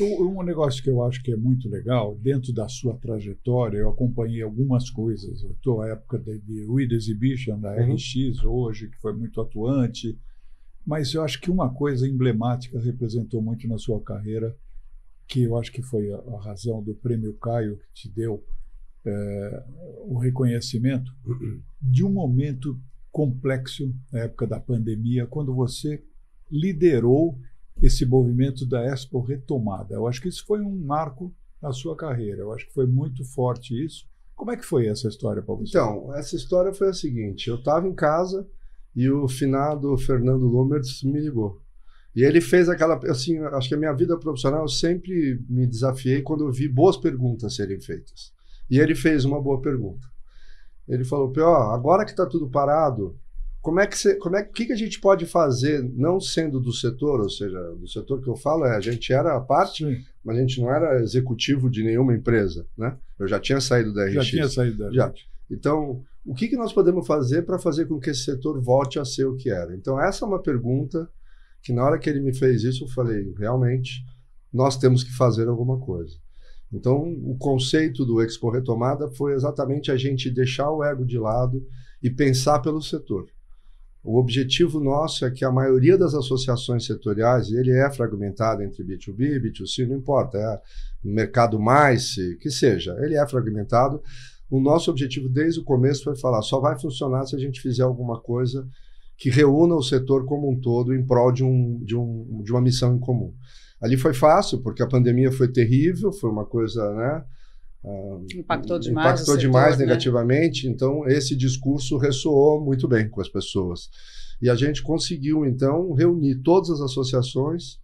Um negócio que eu acho que é muito legal, dentro da sua trajetória, eu acompanhei algumas coisas. Eu estou à época de Reed Exhibition, da RX, hoje, que foi muito atuante. Mas eu acho que uma coisa emblemática representou muito na sua carreira, que eu acho que foi a razão do Prêmio Caio que te deu o reconhecimento, de um momento complexo, na época da pandemia, quando você liderou esse movimento da Expo Retomada. Eu acho que isso foi um marco na sua carreira. Eu acho que foi muito forte isso. Como é que foi essa história para você? Então, essa história foi a seguinte. Eu estava em casa e o finado Fernando Lumertz me ligou. E ele fez aquela... Assim, acho que a minha vida profissional eu sempre me desafiei quando eu vi boas perguntas serem feitas. E ele fez uma boa pergunta. Ele falou, P.O., agora que está tudo parado, o que a gente pode fazer, não sendo do setor, ou seja, do setor que eu falo, a gente era a parte, Sim. mas a gente não era executivo de nenhuma empresa, né? Eu já tinha saído da RX. Já tinha saído da RX. Já. Então, o que nós podemos fazer para fazer com que esse setor volte a ser o que era? Então, essa é uma pergunta que na hora que ele me fez isso, eu falei, realmente, nós temos que fazer alguma coisa. Então, o conceito do Expo Retomada foi exatamente a gente deixar o ego de lado e pensar pelo setor. O objetivo nosso é que a maioria das associações setoriais, e ele é fragmentado entre B2B, B2C, não importa, é mercado mais, que seja, ele é fragmentado. O nosso objetivo desde o começo foi falar, só vai funcionar se a gente fizer alguma coisa que reúna o setor como um todo em prol de uma missão em comum. Ali foi fácil, porque a pandemia foi terrível, foi uma coisa, né? Impactou demais impactou o setor, demais né? Negativamente, então esse discurso ressoou muito bem com as pessoas. E a gente conseguiu, então, reunir todas as associações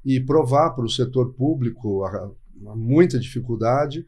e provar para o setor público, a muita dificuldade,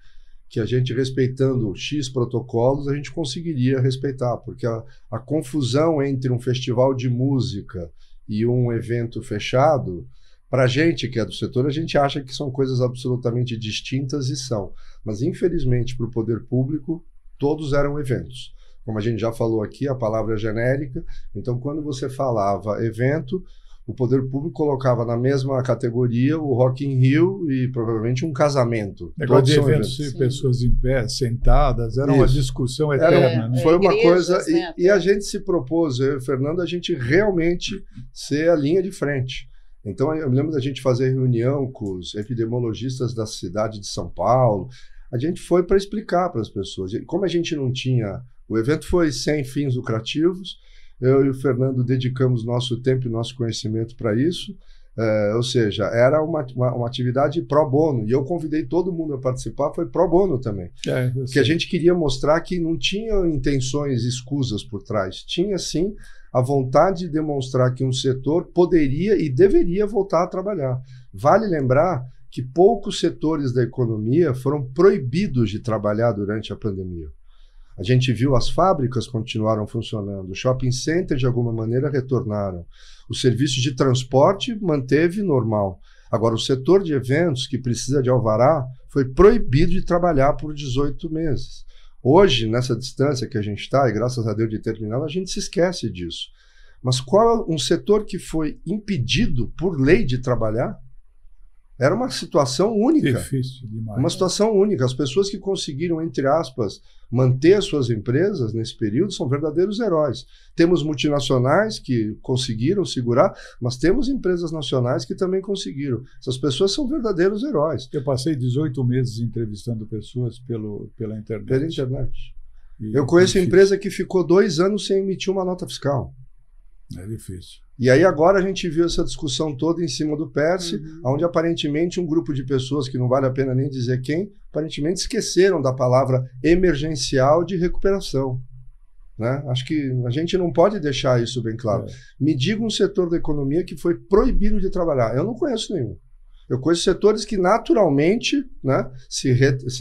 que a gente, respeitando X protocolos, a gente conseguiria respeitar, porque a confusão entre um festival de música e um evento fechado, para a gente que é do setor, a gente acha que são coisas absolutamente distintas e são. Mas, infelizmente, para o poder público, todos eram eventos. Como a gente já falou aqui, a palavra é genérica. Então, quando você falava evento, o poder público colocava na mesma categoria o Rock in Rio e provavelmente um casamento. Negócio Todos de são eventos de pessoas em pé, sentadas, era uma discussão eterna. Né? Foi uma igrejas, coisa... né, e a gente se propôs, eu e o Fernando, a gente realmente ser a linha de frente. Então, eu me lembro da gente fazer reunião com os epidemiologistas da cidade de São Paulo. A gente foi para explicar para as pessoas. Como a gente não tinha... O evento foi sem fins lucrativos. Eu e o Fernando dedicamos nosso tempo e nosso conhecimento para isso. Ou seja, era uma atividade pro bono. E eu convidei todo mundo a participar, foi pro bono também. Porque a gente queria mostrar que não tinha intenções escusas por trás. Tinha, sim, a vontade de demonstrar que um setor poderia e deveria voltar a trabalhar. Vale lembrar que poucos setores da economia foram proibidos de trabalhar durante a pandemia. A gente viu as fábricas continuaram funcionando, os shopping centers de alguma maneira retornaram, os serviços de transporte manteve normal. Agora, o setor de eventos, que precisa de alvará, foi proibido de trabalhar por 18 meses. Hoje, nessa distância que a gente está, e graças a Deus determinado, a gente se esquece disso. Mas qual é um setor que foi impedido por lei de trabalhar? Era uma situação única. Difícil demais. Uma situação única. As pessoas que conseguiram, entre aspas, manter suas empresas nesse período são verdadeiros heróis. Temos multinacionais que conseguiram segurar, mas temos empresas nacionais que também conseguiram. Essas pessoas são verdadeiros heróis. Eu passei 18 meses entrevistando pessoas pela internet. Pela internet. Eu conheço empresa que ficou 2 anos sem emitir uma nota fiscal. É difícil. E aí agora a gente viu essa discussão toda em cima do PERSE, onde aparentemente um grupo de pessoas, que não vale a pena nem dizer quem, aparentemente esqueceram da palavra emergencial de recuperação. Né? Acho que a gente não pode deixar isso bem claro. Me diga um setor da economia que foi proibido de trabalhar. Eu não conheço nenhum. Eu conheço setores que naturalmente, né, se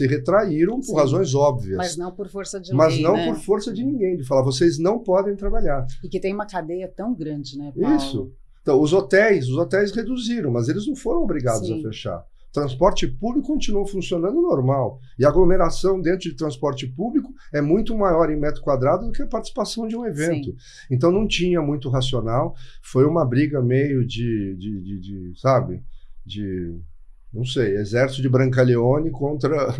retraíram por razões óbvias. Mas não por força de lei, Mas não né? por força de ninguém, de falar, vocês não podem trabalhar. E que tem uma cadeia tão grande, né, Paulo? Isso. Então, os hotéis reduziram, mas eles não foram obrigados a fechar. O transporte público continuou funcionando normal. E a aglomeração dentro de transporte público é muito maior em metro quadrado do que a participação de um evento. Sim. Então, não tinha muito racional. Foi uma briga meio sabe? Não sei, exército de Brancaleone contra...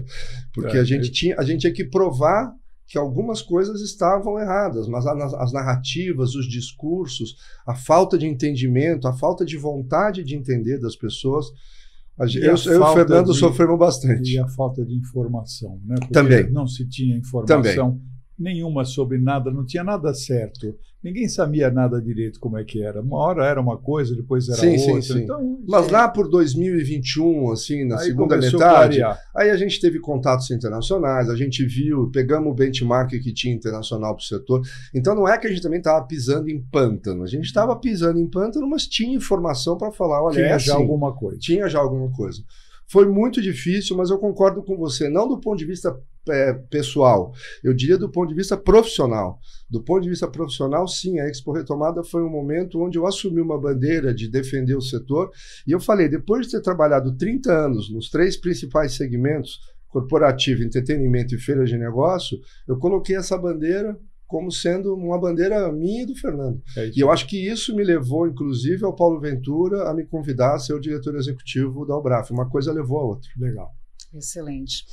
Porque a gente tinha que provar que algumas coisas estavam erradas, mas as narrativas, os discursos, a falta de entendimento, a falta de vontade de entender das pessoas, eu e o Fernando sofremos bastante. E a falta de informação, né? Porque também. Não se tinha informação nenhuma sobre nada, não tinha nada certo. Ninguém sabia nada direito como é que era. Uma hora era uma coisa, depois era outra. Sim. Então, mas lá por 2021, assim, na segunda metade, aí a gente teve contatos internacionais, a gente viu, pegamos o benchmark que tinha internacional para o setor. Então não é que a gente também estava pisando em pântano. A gente estava pisando em pântano, mas tinha informação para falar, olha, tinha já alguma coisa. Tinha já alguma coisa. Foi muito difícil, mas eu concordo com você, não do ponto de vista pessoal, eu diria do ponto de vista profissional. Do ponto de vista profissional, sim, a Expo Retomada foi um momento onde eu assumi uma bandeira de defender o setor, e eu falei, depois de ter trabalhado 30 anos nos 3 principais segmentos, corporativo, entretenimento e feira de negócio, eu coloquei essa bandeira como sendo uma bandeira minha e do Fernando. E eu acho que isso me levou, inclusive, ao Paulo Ventura a me convidar a ser o diretor executivo da Albraf. Uma coisa levou a outra. Legal. Excelente.